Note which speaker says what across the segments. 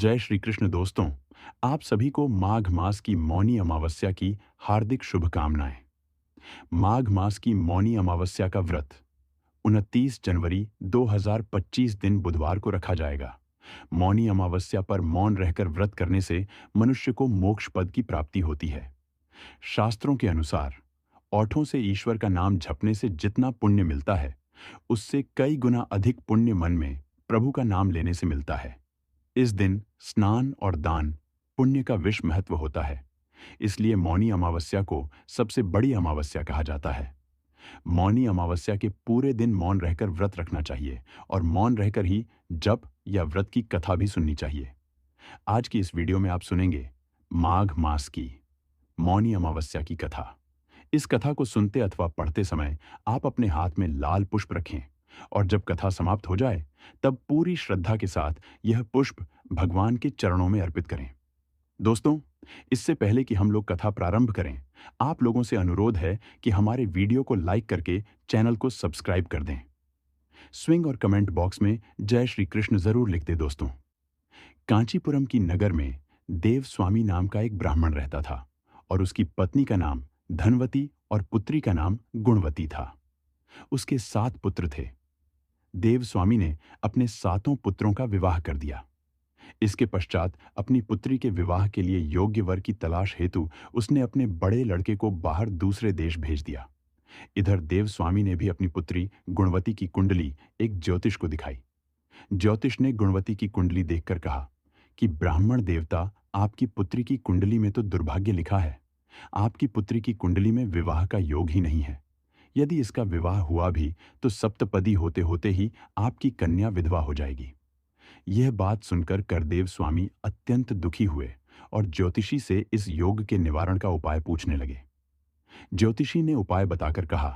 Speaker 1: जय श्री कृष्ण दोस्तों। आप सभी को माघ मास की मौनी अमावस्या की हार्दिक शुभकामनाएं। माघ मास की मौनी अमावस्या का व्रत 29 जनवरी 2025 दिन बुधवार को रखा जाएगा। मौनी अमावस्या पर मौन रहकर व्रत करने से मनुष्य को मोक्ष पद की प्राप्ति होती है। शास्त्रों के अनुसार ओठों से ईश्वर का नाम जपने से जितना पुण्य मिलता है, उससे कई गुना अधिक पुण्य मन में प्रभु का नाम लेने से मिलता है। इस दिन स्नान और दान पुण्य का विशेष महत्व होता है। इसलिए मौनी अमावस्या को सबसे बड़ी अमावस्या कहा जाता है। मौनी अमावस्या के पूरे दिन मौन रहकर व्रत रखना चाहिए और मौन रहकर ही जप या व्रत की कथा भी सुननी चाहिए। आज की इस वीडियो में आप सुनेंगे माघ मास की मौनी अमावस्या की कथा। इस कथा को सुनते अथवा पढ़ते समय आप अपने हाथ में लाल पुष्प रखें और जब कथा समाप्त हो जाए तब पूरी श्रद्धा के साथ यह पुष्प भगवान के चरणों में अर्पित करें। दोस्तों, इससे पहले कि हम लोग कथा प्रारंभ करें, आप लोगों से अनुरोध है कि हमारे वीडियो को लाइक करके चैनल को सब्सक्राइब कर दें। स्विंग और कमेंट बॉक्स में जय श्री कृष्ण जरूर लिख दें। दोस्तों, कांचीपुरम की नगर में देव स्वामी नाम का एक ब्राह्मण रहता था और उसकी पत्नी का नाम धनवती और पुत्री का नाम गुणवती था। उसके 7 पुत्र थे। देव स्वामी ने अपने 7 पुत्रों का विवाह कर दिया। इसके पश्चात अपनी पुत्री के विवाह के लिए योग्य वर की तलाश हेतु उसने अपने बड़े लड़के को बाहर दूसरे देश भेज दिया। इधर देव स्वामी ने भी अपनी पुत्री गुणवती की कुंडली एक ज्योतिष को दिखाई। ज्योतिष ने गुणवती की कुंडली देखकर कहा कि ब्राह्मण देवता, आपकी पुत्री की कुंडली में तो दुर्भाग्य लिखा है। आपकी पुत्री की कुंडली में विवाह का योग ही नहीं है। यदि इसका विवाह हुआ भी तो सप्तपदी होते होते ही आपकी कन्या विधवा हो जाएगी। यह बात सुनकर करदेव स्वामी अत्यंत दुखी हुए और ज्योतिषी से इस योग के निवारण का उपाय पूछने लगे। ज्योतिषी ने उपाय बताकर कहा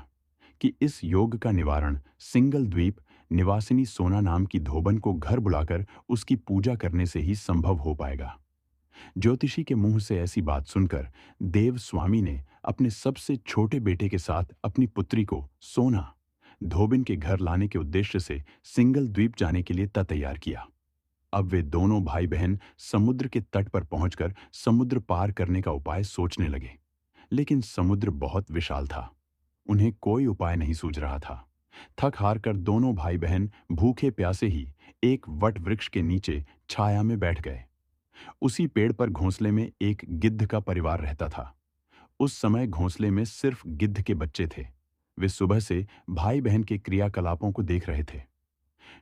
Speaker 1: कि इस योग का निवारण सिंगल द्वीप निवासिनी सोना नाम की धोबन को घर बुलाकर उसकी पूजा करने से ही संभव हो पाएगा। ज्योतिषी के मुंह से ऐसी बात सुनकर देव स्वामी ने अपने सबसे छोटे बेटे के साथ अपनी पुत्री को सोना धोबिन के घर लाने के उद्देश्य से सिंगल द्वीप जाने के लिए तैयार किया। अब वे दोनों भाई बहन समुद्र के तट पर पहुंचकर समुद्र पार करने का उपाय सोचने लगे, लेकिन समुद्र बहुत विशाल था। उन्हें कोई उपाय नहीं सूझ रहा था। थक हार कर दोनों भाई बहन भूखे प्यासे ही एक वट वृक्ष के नीचे छाया में बैठ गए। उसी पेड़ पर घोंसले में एक गिद्ध का परिवार रहता था। उस समय घोंसले में सिर्फ गिद्ध के बच्चे थे। वे सुबह से भाई बहन के क्रियाकलापों को देख रहे थे।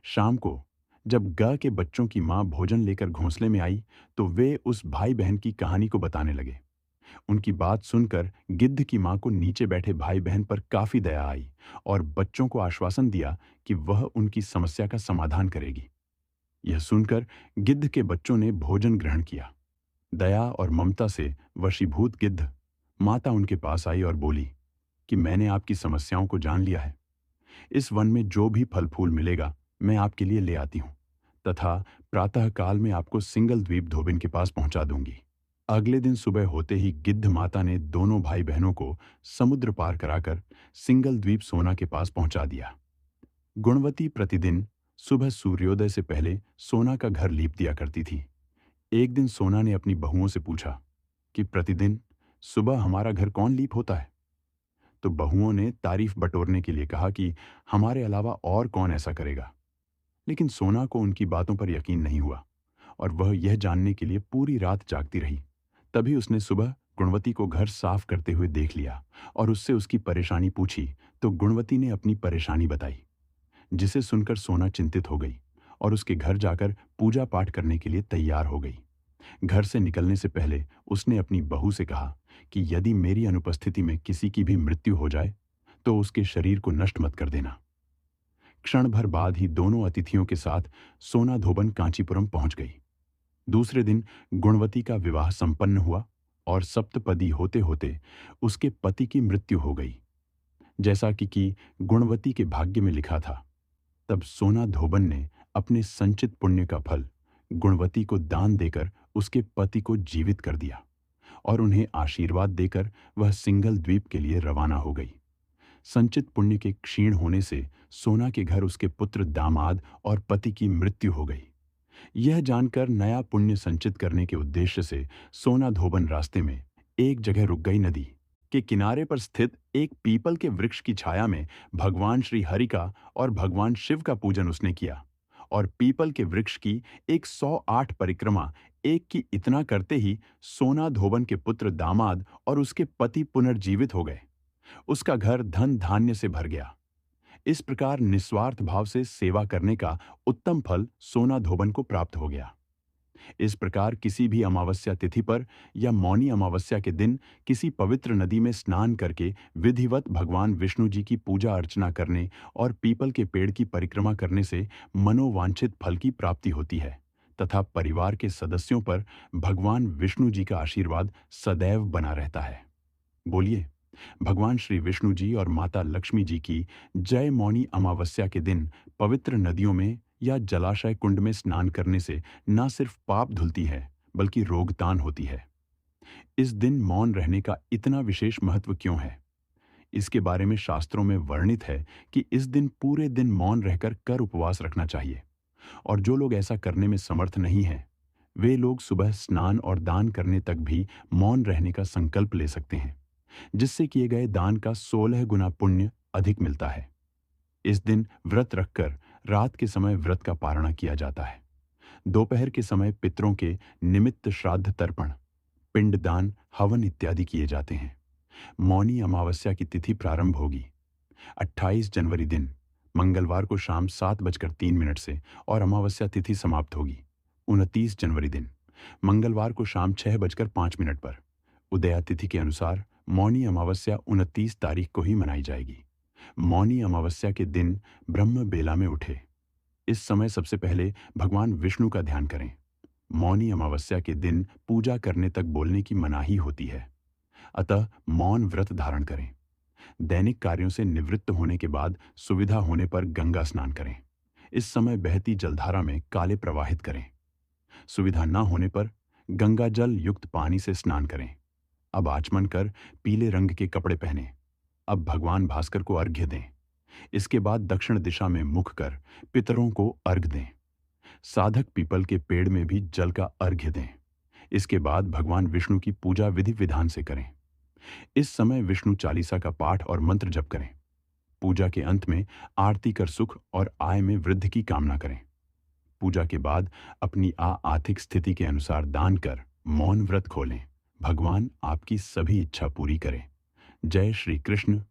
Speaker 1: शाम को जब ग के बच्चों की मां भोजन लेकर घोंसले में आई तो वे उस भाई बहन की कहानी को बताने लगे। उनकी बात सुनकर गिद्ध की मां को नीचे बैठे भाई बहन पर काफी दया आई और बच्चों को आश्वासन दिया कि वह उनकी समस्या का समाधान करेगी। यह सुनकर गिद्ध के बच्चों ने भोजन ग्रहण किया। दया और ममता से वशीभूत गिद्ध माता उनके पास आई और बोली कि मैंने आपकी समस्याओं को जान लिया है। इस वन में जो भी फल फूल मिलेगा मैं आपके लिए ले आती हूँ तथा प्रातः काल में आपको सिंगल द्वीप धोबिन के पास पहुंचा दूंगी। अगले दिन सुबह होते ही गिद्ध माता ने दोनों भाई बहनों को समुद्र पार कराकर सिंगल द्वीप सोना के पास पहुंचा दिया। गुणवती प्रतिदिन सुबह सूर्योदय से पहले सोना का घर लीप दिया करती थी। एक दिन सोना ने अपनी बहुओं से पूछा कि प्रतिदिन सुबह हमारा घर कौन लीप होता है? तो बहुओं ने तारीफ बटोरने के लिए कहा कि हमारे अलावा और कौन ऐसा करेगा। लेकिन सोना को उनकी बातों पर यकीन नहीं हुआ और वह यह जानने के लिए पूरी रात जागती रही। तभी उसने सुबह गुणवती को घर साफ करते हुए देख लिया और उससे उसकी परेशानी पूछी तो गुणवती ने अपनी परेशानी बताई, जिसे सुनकर सोना चिंतित हो गई और उसके घर जाकर पूजा पाठ करने के लिए तैयार हो गई। घर से निकलने से पहले उसने अपनी बहू से कहा कि यदि मेरी अनुपस्थिति में किसी की भी मृत्यु हो जाए तो उसके शरीर को नष्ट मत कर देना। क्षण भर बाद ही दोनों अतिथियों के साथ सोना धोबन कांचीपुरम पहुंच गई। दूसरे दिन गुणवती का विवाह संपन्न हुआ और सप्तपदी होते होते उसके पति की मृत्यु हो गई, जैसा कि गुणवती के भाग्य में लिखा था। तब सोना धोबन ने अपने संचित पुण्य का फल गुणवती को दान देकर उसके पति को जीवित कर दिया और उन्हें आशीर्वाद देकर वह सिंगल द्वीप के लिए रवाना हो गई। संचित पुण्य के क्षीण होने से सोना के घर उसके पुत्र दामाद और पति की मृत्यु हो गई। यह जानकर नया पुण्य संचित करने के उद्देश्य से सोना धोबन रास्ते में एक जगह रुक गई। नदी के किनारे पर स्थित एक पीपल के वृक्ष की छाया में भगवान श्री हरि का और भगवान शिव का पूजन उसने किया और पीपल के वृक्ष की 108 परिक्रमा एक की इतना करते ही सोना धोबन के पुत्र दामाद और उसके पति पुनर्जीवित हो गए। उसका घर धन धान्य से भर गया। इस प्रकार निस्वार्थ भाव से सेवा करने का उत्तम फल सोना धोबन को प्राप्त हो गया। इस प्रकार किसी भी अमावस्या तिथि पर या मौनी अमावस्या के दिन किसी पवित्र नदी में स्नान करके विधिवत भगवान विष्णु जी की पूजा अर्चना करने और पीपल के पेड़ की परिक्रमा करने से मनोवांछित फल की प्राप्ति होती है तथा परिवार के सदस्यों पर भगवान विष्णु जी का आशीर्वाद सदैव बना रहता है। बोलिए, भगवान श्री विष्णु जी और माता लक्ष्मी जी की जय। मौनी अमावस्या के दिन पवित्र नदियों में या जलाशय कुंड में स्नान करने से न सिर्फ पाप धुलती है बल्कि रोगतान होती है। इस दिन मौन रहने का इतना विशेष महत्व क्यों है? इसके बारे में शास्त्रों में वर्णित है कि इस दिन पूरे दिन मौन रहकर कर उपवास रखना चाहिए और जो लोग ऐसा करने में समर्थ नहीं हैं, वे लोग सुबह स्नान और दान करने तक भी मौन रहने का संकल्प ले सकते हैं, जिससे किए गए दान का 16 गुना पुण्य अधिक मिलता है। इस दिन व्रत रखकर रात के समय व्रत का पारणा किया जाता है। दोपहर के समय पितरों के निमित्त श्राद्ध तर्पण, पिंडदान, हवन इत्यादि किए जाते हैं। मौनी अमावस्या की तिथि प्रारंभ होगी 28 जनवरी दिन मंगलवार को शाम 7:03 से और अमावस्या तिथि समाप्त होगी 29 जनवरी दिन मंगलवार को शाम 6:05 पर। उदया तिथि के अनुसार मौनी अमावस्या 29 तारीख को ही मनाई जाएगी। मौनी अमावस्या के दिन ब्रह्म बेला में उठे। इस समय सबसे पहले भगवान विष्णु का ध्यान करें। मौनी अमावस्या के दिन पूजा करने तक बोलने की मनाही होती है, अतः मौन व्रत धारण करें। दैनिक कार्यों से निवृत्त होने के बाद सुविधा होने पर गंगा स्नान करें। इस समय बहती जलधारा में काले प्रवाहित करें। सुविधा न होने पर गंगा जल युक्त पानी से स्नान करें। अब आचमन कर पीले रंग के कपड़े पहने। अब भगवान भास्कर को अर्घ्य दें। इसके बाद दक्षिण दिशा में मुख कर पितरों को अर्घ्य दें। साधक पीपल के पेड़ में भी जल का अर्घ्य दें। इसके बाद भगवान विष्णु की पूजा विधि विधान से करें। इस समय विष्णु चालीसा का पाठ और मंत्र जप करें। पूजा के अंत में आरती कर सुख और आय में वृद्धि की कामना करें। पूजा के बाद अपनी आर्थिक स्थिति के अनुसार दान कर मौन व्रत खोलें। भगवान आपकी सभी इच्छा पूरी करें। जय श्री कृष्ण।